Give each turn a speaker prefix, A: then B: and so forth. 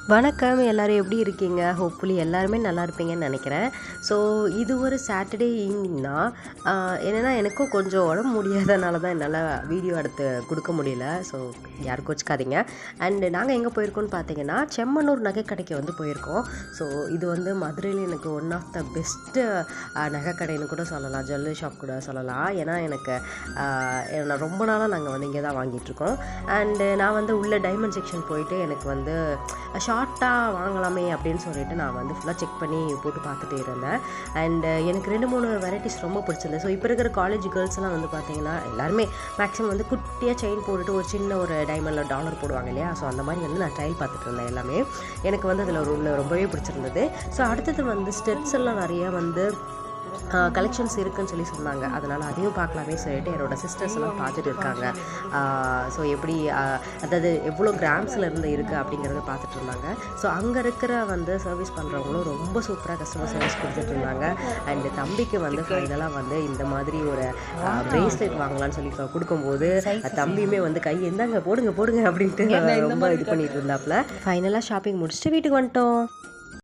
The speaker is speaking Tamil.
A: வணக்கம். எல்லாரும் எப்படி இருக்கீங்க? ஹோப்ஃபுல்லி எல்லாருமே நல்லா இருப்பீங்கன்னு நினைக்கிறேன். ஸோ இது ஒரு சாட்டர்டே ஈவினிங் தான். என்னென்னா எனக்கும் கொஞ்சம் உடம்பு முடியாதனால தான் என்னால் வீடியோ எடுத்து கொடுக்க முடியல. ஸோ யாரும் கோச்சிக்காதீங்க. அண்டு நாங்கள் எங்கே போயிருக்கோம்னு பார்த்தீங்கன்னா, செம்மனூர் நகைக்கடைக்கு வந்து போயிருக்கோம். ஸோ இது வந்து மதுரையில் எனக்கு ஒன் ஆஃப் த பெஸ்ட்டு நகைக்கடைன்னு கூட சொல்லலாம். ஜுவல்லரி ஷாப் கூட சொல்லலாம். ஏன்னா எனக்கு நான் ரொம்ப நாளாக நாங்கள் வந்து இங்கே தான் வாங்கிட்டுருக்கோம். அண்டு நான் வந்து உள்ள டைமண்ட் செக்ஷன் போயிட்டு எனக்கு வந்து ஷார்ட்டாக வாங்கலாமே அப்படின்னு சொல்லிட்டு நான் வந்து ஃபுல்லாக செக் பண்ணி போட்டு பார்த்துட்டே இருந்தேன். அண்டு எனக்கு 2-3 வெரைட்டிஸ் ரொம்ப பிடிச்சிருந்தது. ஸோ இப்போ இருக்கிற காலேஜ் கேர்ள்ஸ்லாம் வந்து பார்த்திங்கன்னா எல்லாருமே மேக்ஸிமம் வந்து குட்டியாக செயின் போட்டுட்டு ஒரு சின்ன ஒரு டைமண்டில் டாலர் போடுவாங்க இல்லையா? ஸோ அந்த மாதிரி வந்து நான் ட்ரையல் பார்த்துட்டு இருந்தேன் எல்லாமே. எனக்கு வந்து அதில் ரொம்பவே பிடிச்சிருந்தது. ஸோ அடுத்தது வந்து ஸ்டெப்ஸ் எல்லாம் நிறையா வந்து கலெக்ஷன்ஸ் இருக்குதுன்னு சொல்லி சொன்னாங்க. அதனால் அதையும் பார்க்கலாமே சொல்லிட்டு என்னோடய சிஸ்டர்ஸ் எல்லாம் பார்த்துட்டு இருக்காங்க. ஸோ எப்படி அதாவது எவ்வளோ கிராம்ஸில் இருந்து இருக்குது அப்படிங்கிறத பார்த்துட்டு இருந்தாங்க. ஸோ அங்கே இருக்கிற வந்து சர்வீஸ் பண்ணுறவங்களும் ரொம்ப சூப்பராக கஸ்டமர் சர்வீஸ் கொடுத்துட்டு இருந்தாங்க. அண்டு தம்பிக்கு வந்து ஃபைனலாக வந்து இந்த மாதிரி ஒரு பிரேஸ்லெட் வாங்கலான்னு சொல்லி கொடுக்கும்போது தம்பியுமே வந்து கை எந்தாங்க போடுங்க அப்படின்ட்டு ரொம்ப இது பண்ணிட்டு இருந்தாப்புல. ஃபைனலாக ஷாப்பிங் முடிச்சுட்டு வீட்டுக்கு வந்துட்டோம்.